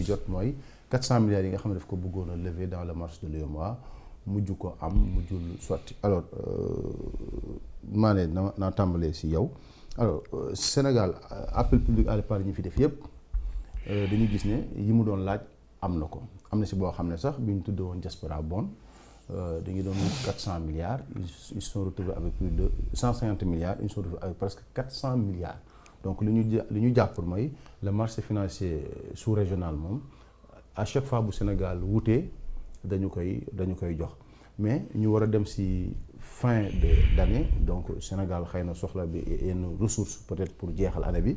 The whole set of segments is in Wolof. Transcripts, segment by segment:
jot mooy 400 milliards yi nga xam ne daf ko bëggoon a lever dans le marché de l'UEMOA mujj ko am mujjul sotti alors Mané naa tàmbalee si yow alors Sénégal appel public à l'épargne ñi fi def yëpp dañu gis ne yi mu doon laaj am na ko am na si boo xam ne sax bi ñu tuddee woon diaspora bond dañu doon 400 milliards ils sont retrouvés avec plus de 150 milliards ils sont retrouvés avec presque 400 milliards donc li ñu jàpp mooy le marché financier sous-régional moom à chaque fois bu Sénégal wutee dañu koy jox mais ñu war a dem si fin d'année donc Sénégal xëy na soxla bi yenn ressources peut-être pour jeexal année bi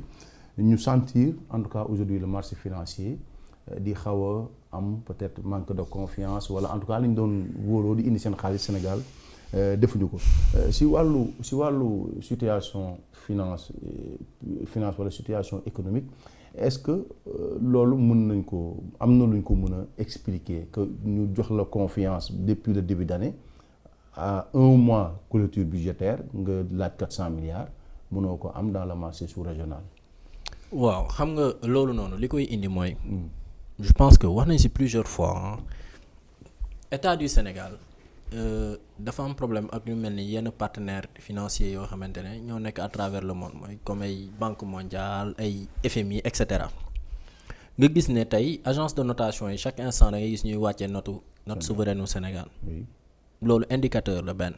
ñu sentir en tout cas aujourd'hui le marché financier di xaw a am peut-être manque de confiance wala en tout cas li ñu doon wóoloo di indi seen xaalis Sénégal defuñu ko si wàllu situation finance wala situation économique est-ce que loolu mën nañ ko am na luñ ko mën a expliquer que ñu jox la confiance depuis le début d'année à un mois clôture budgétaire nga laaj 400 milliards mënoo ko am dans le marché sous-régional. waaw xam nga loolu noonu li koy indi mooy. je pense que wax nañ ci plusieurs fois état du Sénégal dafa am problème ak ñu mel ni yenn partenaires financiers yoo xamante ne ñoo nekk à travers le monde mooy comme ay Banque mondiale ay FMI et cetera nga gis ne tey agence de notation yi chaque instant da ngay gis ñuy wàccee note souveraine au Sénégal. Oui. Loolu indicateur la benn.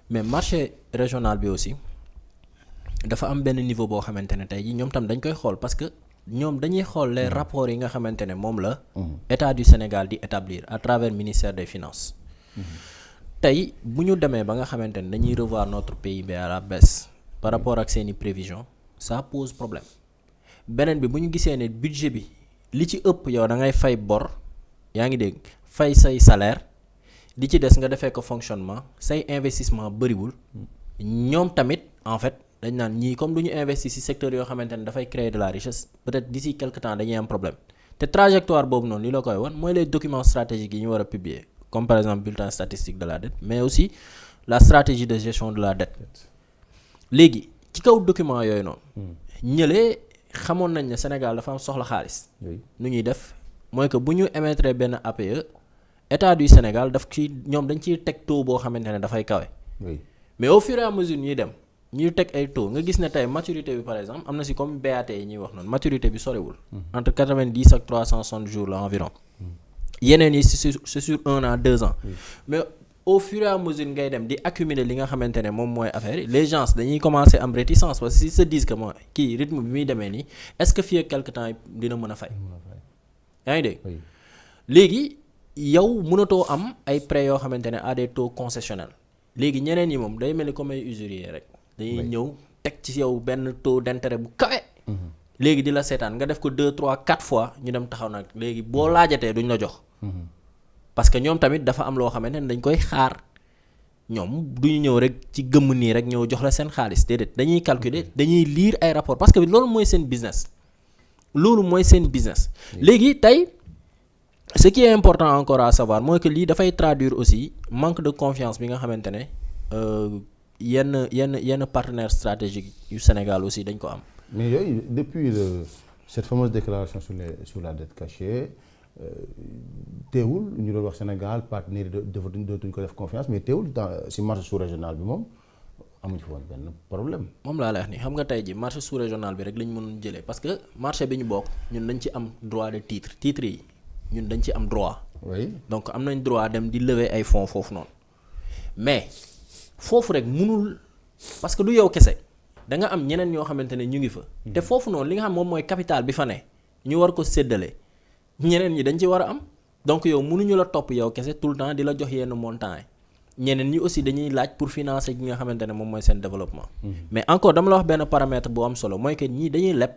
mais marché régional bi aussi dafa am benn niveau boo xamante ne tey jii ñoom tam dañ koy xool parce que. ñoom dañuy xool les rapports yi nga xamante ne moom la état du Sénégal di établir à travers ministère des finances tey bu ñu demee ba nga xamante ne dañuy revoir notre PIB à la baisse par rapport ak seeni prévisions ça pose problème beneen bi bu ñu gisee ne budget bi li ci ëpp yow da ngay fay bor yaa ngi dégg fay say salaire li ci des nga defee ko fonctionnement say investissement bëriwul ñoom tamit en fait dañ naan ñii comme du ñu investir ci secteur yoo xamante ne dafay créer de la richesse peut-être d'ici quelque temps dañuy am problème te trajectoire boobu noonu li la koy wan mooy les documents stratégiques yi ñu war a publier comme par exemple bulletin statistique de la dette mais aussi la stratégie de gestion de la dette léegi ci kaw document yooyu noonu ñëlee xamoon nañ ne Sénégal dafa am soxla xaalis nu ñuy def mooy que bu ñu émettre benn APE état du Sénégal daf ci ñoom dañ ciy teg taux boo xamante ne dafay kawe mais au fur et à mesure ñuy dem ñuy teg ay taux nga gis ne tey maturité bi par exemple am na si comme BAT yi ñuy wax noonu maturité bi sorewul entre 90 ak 360 jours la environ yeneen yi c'est sur 1 an 2 ans mais au fur et à mesure ngay dem di accumuler li nga xamante ne moom mooy affaire yi les gens dañuy commencer am réticence parce que s'ils se disent que mooy kii rythme bi muy demee nii est-ce que fii ak quelque temps dina mën a fay yaa ngi dégg léegi yow mënatoo am ay prêts yoo xamante ne à des taux concessionnels léegi ñeneen yi moom day mel ni comme ay usurier rek dañuy ñëw teg ci yow benn taux d'intérêt bu kawe léegi di la seetaan nga def ko 2 3 4 fois ñu dem taxaw nag léegi boo laajatee duñ la jox parce que ñoom tamit dafa am loo xamante ne dañ koy xaar ñoom duñu ñëw rek ci gëmm nii rek ñëw jox la seen xaalis déedéet dañuy calculer dañuy lire ay rapports parce que loolu mooy seen business léegi tey ce qui est important encore à savoir mooy que lii dafay traduire aussi manque de confiance bi nga xamante ne yenn partenaires stratégiques yu Sénégal aussi dañ ko am. mais yooyu depuis cette fameuse déclaration sur la dette cachée teewul ñu doon wax Sénégal partenaires yi dootuñ ko def confiance mais teewul si marché sous-régional bi moom amuñu fi woon benn problème. moom laa lay wax ni xam nga tey ji marché sous-régional bi rek lañ mënoon jëlee parce que marché bi ñu bokk ñun dañ ci am droit de titre yi ñun dañ ci am droit. oui donc am nañ droit dem di lever ay fonds foofu noonu mais. foofu rek mënul parce que du yow kese da nga am ñeneen ñoo xamante ne ñu ngi fa. te foofu noonu li nga xam moom mooy capital bi fa ne ñu war ko séddale ñeneen ñi dañ ci war a am donc yow mënuñu la topp yow kese tout le temps di la jox yenn montant yi ñeneen ñi aussi dañuy laaj pour financer gi nga xamante ne moom mooy seen développement. mais encore dama la wax benn paramètre bu am solo mooy que ñii dañuy leb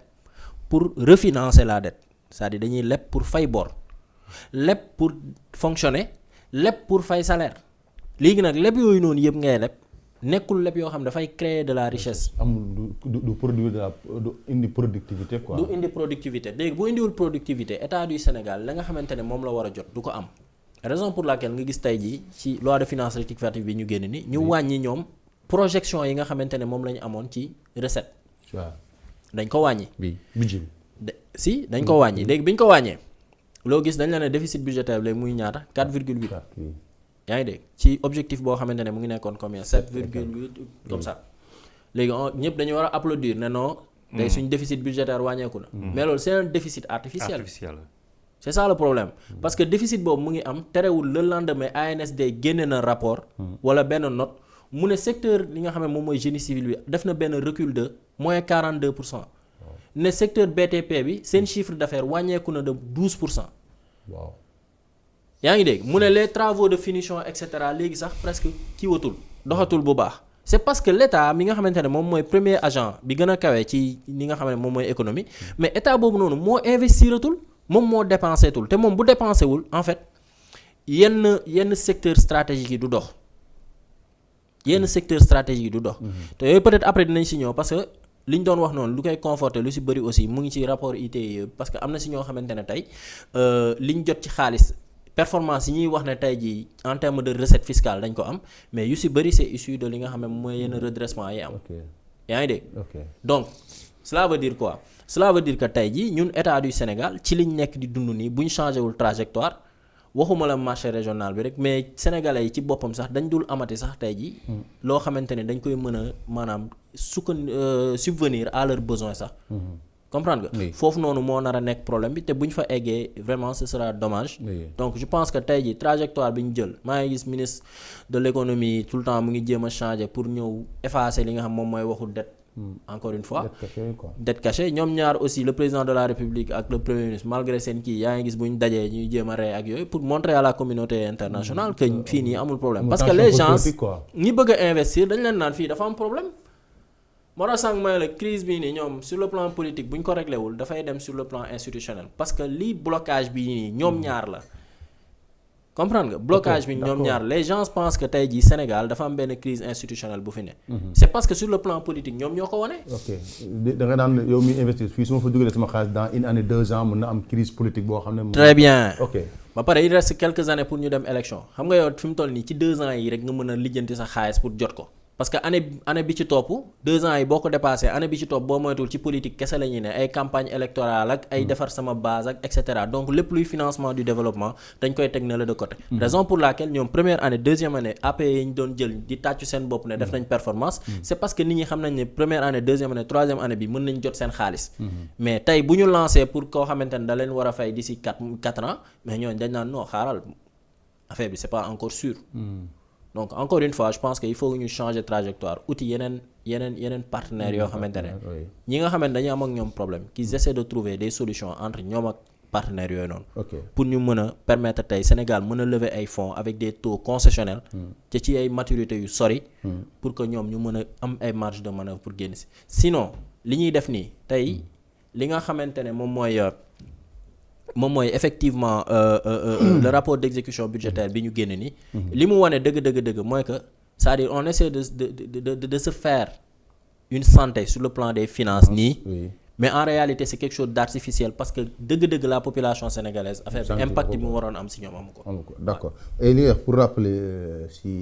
pour refinancer la dette c'est-à-dire dañuy leb pour fay bor leb pour fonctionner leb pour fay salaire. léegi nag leb yooyu noonu yëpp ngay leb nekkul leb yoo xam dafay créer de la richesse. amul du produire du indi productivité quoi. du indi productivité léegi bu indiwul productivité état du Sénégal la nga xamante ne moom la war a jot du ko am raison pour laquelle nga gis tey jii ci loi de finances rectificative bi ñu génn ni ñu wàññi ñoom projection yi nga xamante ne moom la ñu amoon ci recette. dañ ko wàññi. bi budget si dañ ko wàññi léegi bi ñu ko wàññee loo gis dañ la ne déficit budgétaire léegi muy ñaata 4,8. oui. yaa ngi dégg ci objectif boo xamante ne mu ngi nekkoon combien 7,8 comme ça léegi ñëpp dañu war a applaudir ne non. tey suñ déficit budgétaire wàññeeku na. mais loolu c'est un déficit artificiel. C'est ça le problème parce que déficit boobu mu ngi am terewul le lendemain ANSD génne na rapport. wala benn note mu ne secteur li nga xam ne moom mooy génie civil bi def na benn recul de moins 42%. ne secteur BTP bi seen chiffre d'affaires wàññeeku na de 12%. waaw. yaa ngi dégg mu ne les travaux de finition et cetera léegi sax presque kiiwatul doxatul bu baax. c'est parce que l'État mi nga xamante ne moom mooy premier agent bi gën a kawee ci li nga xam ne moom mooy économie mais état boobu noonu moo investiratul moom moo dépensétul te moom bu dépensé wul en fait yenn secteur stratégique yi du dox yenn secteur stratégique yi du dox. te yooyu peut-être après dinañ si ñëw parce que li ñu doon wax noonu lu koy conforter lu si bëri aussi mu ngi ci rapport ITIE parce que am na si ñoo xamante ne tey li ñu jot ci xaalis. performance yi ñuy wax ne tey jii en termes de recette fiscale dañ ko am mais yu si bëri c'est issu de li nga xam ne mooy yenn redressement yi am. yaa ngi dégg. donc cela veut dire quoi cela veut dire que tey jii ñun état du Sénégal ci liñ nekk di dund nii bu ñu changé wul trajectoire waxuma la marché régional bi rek mais sénégalais yi ci boppam sax dañ dul amati sax tey jii. loo xamante ne dañ koy mën a maanaam subvenir à leurs besoins sax. comprendre nga foofu noonu moo nar a nekk problème bi te bu ñu fa eggee vraiment ce sera dommage. donc je pense que tey jii trajectoire bi ñu jël maa ngi gis ministre de l'économie tout le temps mu ngi jéem a changer pour ñëw effacer li nga xam moom mooy waxu dette. encore une fois dette cachée ñoom ñaar aussi le président de la république ak le premier ministre malgré seen kii yaa ngi gis bu ñu dajee ñuy jéem a rey ak yooyu pour montrer à la communauté internationale que fii nii amul problème. parce que les gens ñi bëgg a investir dañ leen naan fii dafa am problème. moo tax sànq mooy la crise bii nii ñoom sur le plan politique bu ñu ko réglé wul dafay dem sur le plan institutionnel parce que lii blocage bii nii ñoom ñaar la comprendre nga blocage bi ñoom ñaar les gens pensent que tey jii Sénégal dafa am benn crise institutionnelle bu fi ne. c'est parce que sur le plan politique ñoom ñoo ko wane. ok da nga naan yow mi investir fii su ma fa dugalee sama xaalis dans une année 2 ans mën na am crise politique boo xam ne. très bien ok ba pare il reste quelques années pour ñu dem élection xam nga yow fi mu toll nii ci 2 ans yi rek nga mën a lijjanti sa xaalis pour jot ko. parce que année bi ci topp 2 ans yi boo ko dépassé année bi ci topp boo moytul ci politique kese la ñuy ne ay campagne électorale ak ay defar sama base ak et cetera donc lépp luy financement du développement dañ koy teg na la de côté. raison pour laquelle ñoom première année deuxième année APE yi ñu doon jël di tàccu seen bopp ne def nañ performance. c'est parce que nit ñi xam nañ ne première année deuxième année troisième année bi mën nañ jot seen xaalis. mais tey bu ñu lancé pour koo xamante ne da leen war a fay d'ici 4 ans mais ñooñu dañ naan non xaaral affaire bi c'est pas encore sûr. donc encore une fois je pense que il faut ñu changer trajectoire outil yeneen partenaires yoo xamante ne ñi nga xamante dañuy am ak ñoom problème qu'ils essaient de trouver des solutions entre ñoom ak partenaires yooyu noonu pour ñu mën a permettre tey Sénégal mën a lever ay fonds avec des taux concessionnels te ci ay maturité yu sori pour que ñoom ñu mën a am ay marge de manœuvre pour génn si sinon li ñuy def nii tey li nga xamante ne moom mooy effectivement le rapport d'exécution budgétaire bi ñu génn ni li mu wane dëgg mooy que c'est-à-dire on essaie de se faire une santé sur le plan des finances nii mais en réalité c'est quelque chose d'artificiel parce que dëgg la population sénégalaise affaire bi impact bi mu waroon am si ñoom amu ko d'accord et li nga pour rappeler si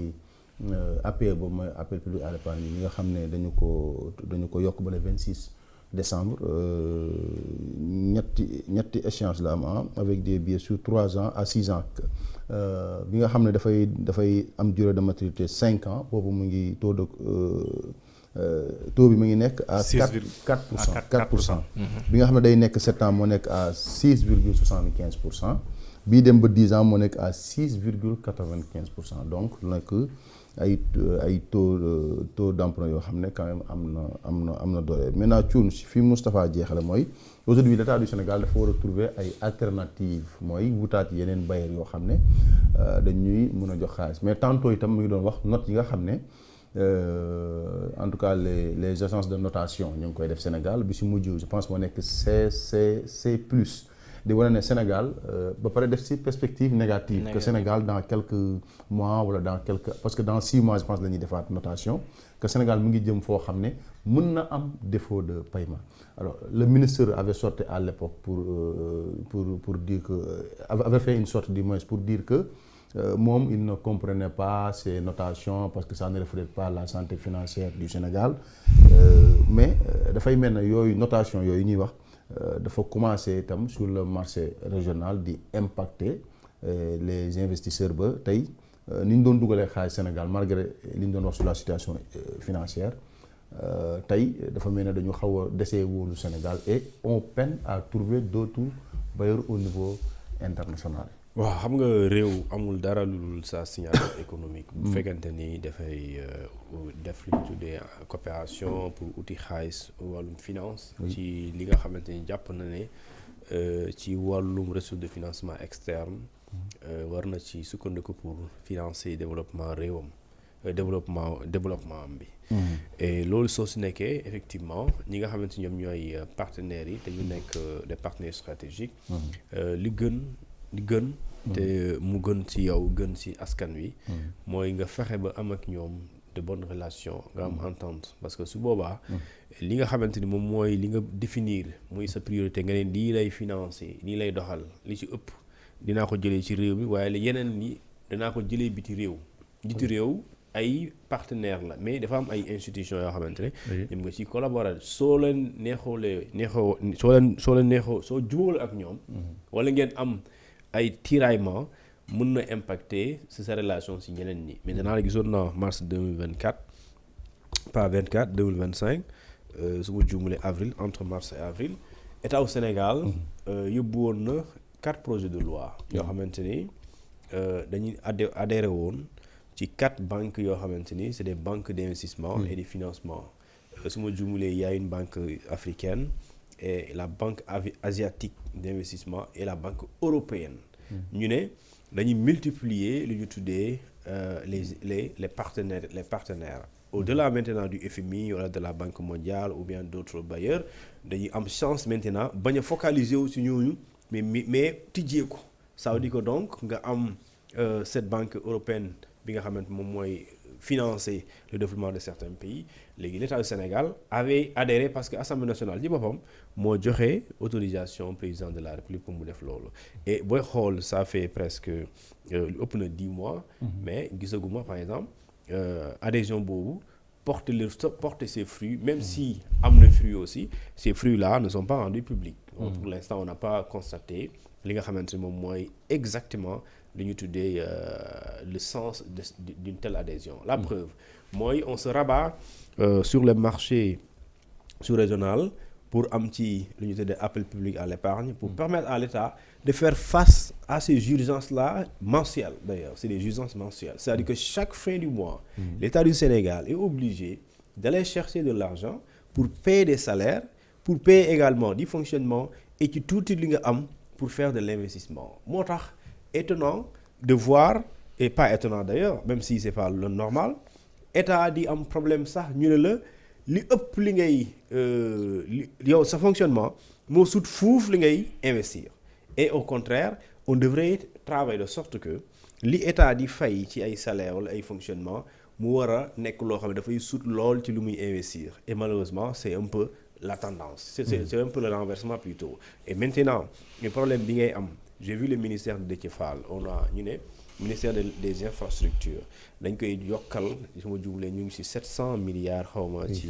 APE boobu mooy appel public à l'épargne yi nga xam ne dañu ko yokk ba le 26 décembre ñetti échéance la am avec des billets sur 3 ans à 6 ans bi nga xam ne dafay am durée de maturité 5 ans boobu mu ngi taux bi mu ngi nekk à 4%. bi nga xam ne day nekk 7 ans moo nekk à 6,75%. bii dem ba 10 ans moo nekk à 6,95%. donc nekk ay taux d'emprunt yoo xam ne quand même am na doole maintenant cuun fi Moustapha jeexale mooy aujourd'hui l'État du Sénégal dafa war a trouver ay alternatives mooy wutaat yeneen bailleurs yoo xam ne dañuy mën a jox xaalis mais tantôt itam mu ngi doon wax notes yi nga xam ne en tout cas les agences de notation ñu ngi koy def Sénégal bi si mujj je pense moo nekk C+. di wane ne Sénégal ba pare def ci perspective négative que Sénégal dans quelques mois wala parce que dans 6 mois je pense la ñuy defaat notation que Sénégal mu ngi jëm foo xam ne mën na am défaut de paiement alors le ministre avait sorti à l'époque pour dire que avait fait une sorte du moins pour dire que moom il ne comprenait pas ces notations parce que ça ne reflète pas la santé financière du Sénégal mais dafay mel ne yooyu notation yooyu ñuy wax dafa commencer itam sur le marché régional di impacter les investisseurs ba tey ni ñu doon dugalee xaalis Sénégal malgré li ñu doon wax sur la situation financière tey dafa mel ne dañu xaw a desee wóolu Sénégal et on peine à trouver d'autres bailleurs au niveau international. waaw xam nga réew amul dara lu dul sa signature économique. bu fekkente ni dafay def lu ñu tuddee coopération pour uti xaalis wàllum finance. ci li nga xamante ni jàpp na ne ci wàllum ressource de financement externe. war na ci sukkandiku pour financer développement réewam développement am bi. et loolu soo si nekkee effectivement ñi nga xamante ñoom ñooy partenaires yi te ñu nekk des partenaires stratégiques. li gën. te mu gën ci yow gën ci askan wi. mooy nga fexe ba am ak ñoom de bonnes relations nga am entente parce que su boobaa. li nga xamante ni moom mooy li nga définir muy sa priorité nga ne lii lay financer lii lay doxal li ci ëpp dinaa ko jëlee ci réew mi waaye la yeneen li dinaa ko jëlee biti réew. biti réew ay partenaires la mais dafa am ay institutions yoo xamante ne. ñoom nga ci collaborer soo leen soo jubóol ak ñoom. wala ngeen am. ay tiraillement mën na impacter sa relation si ñeneen ñi maintenant la gisoon naa mars 2024 pas 24 2025 su ma juumalee avril entre mars et avril état au Sénégal yóbbu woon na 4 projets de loi yoo xamante ni dañuy adhéré woon ci 4 banques yoo xamante ni c'est des banques d'investissement et de financement su ma juumalee y a une banque africaine et la banque asiatique d'investissement et la banque européenne. ñu ne dañuy multiplier lu ñu tuddee les partenaires au-delà maintenant du FMI wala de la Banque mondiale ou bien d'autres bailleurs dañuy am chance maintenant bañ a focaliser wu ci ñooñu mais tijjee ko ça veut dire que donc nga am cette banque européenne bi nga xamante moom mooy financer le développement de certains pays léegi l'État du Sénégal avait adhéré parce que Assemblée nationale ci boppam moo joxe autorisation président de la République pour mu def loolu et booy xool ça fait presque lu ëpp na 10 mois mais gisaguma par exemple adhésion boobu porter ses fruits même si am na fruits aussi ces fruits là ne sont pas rendus publics pour l'instant on n'a pas constaté li nga xamante ne moom mooy exactement li ñu tuddee le sens d'une telle adhésion. La preuve mooy on se rabat sur le marché sous-régional pour am ci li ñu tuddee appel public à l'épargne pour permettre à l'État de faire face à ces urgences-là mensuelles d'ailleurs c'est des urgences mensuelles c'est-à-dire que chaque fin du mois l'État du Sénégal est obligé d'aller chercher de l'argent pour payer des salaires pour payer également du fonctionnement et ci tuuti li nga am pour faire de l'investissement moo tax étonnant de voir et pas étonnant d'ailleurs même si c'est pas le normal état di am problème sax ñu ne la li ëpp li ngay yow sa fonctionnement moo sut fuuf li ngay investir et au contraire on devrait travailler de sorte que li état di fay ci ay salaire wala ay fonctionnement mu war a nekk loo xam ne dafay sut lool ci lu muy investir et malheureusement c'est un peu la tendance c'est un peu le renversement plutôt et maintenant le problème bi ngay am j'ai vu le ministère de Déthié Fall on a ñu ne ministère des infrastructures dañ koy yokkal su ma jumlee ñu ngi ci 700 milliards xawma ci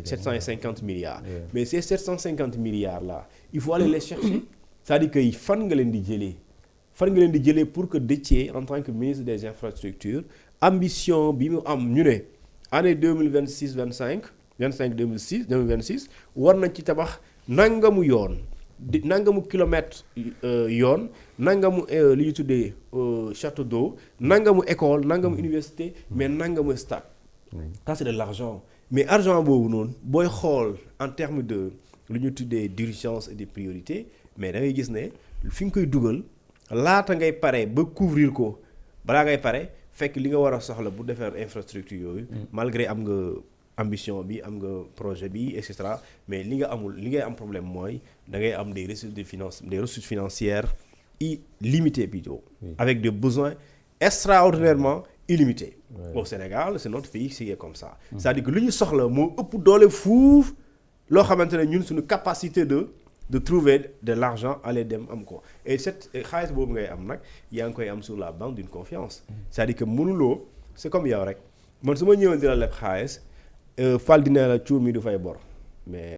750 milliards mais ces 750 milliards là il faut aller les chercher c'est-à-dire que fan nga leen di jëlee pour que Déthié en tant que ministre des infrastructures ambition bi mu am ñu ne année 2026 war nañ ci tabax nangamu yoon nangamu kilomètre yoon nangamu li ñu tuddee château d'eau nangamu école nangamu université mais nangamu stade ça c'est de l'argent mais argent boobu noonu booy xool en termes de lu ñu tuddee d'urgence et de priorité mais da ngay gis ne fi nga koy dugal laata ngay pare ba couvrir ko balaa ngay pare fekk li nga war a soxla bu defar infrastructure yooyu malgré am nga ambition bi am nga projet bi et cetera mais li ngay am problème mooy da ngay am des ressources financières illimitées plutôt avec des besoins extraordinairement illimités au Sénégal c'est notre pays qui est comme ça c'est-à-dire que lu ñu soxla moo ëpp doole fuuf loo xamante ne ñun suñu capacité de trouver de l'argent aller dem am ko et cette xaalis boobu ngay am nag yaa ngi koy am sur la base d'une confiance c'est-à-dire que mënuloo c'est comme yow rek man su ma ñëwoon di la leb xaalis Fall dina la cuur mi du fay bor mais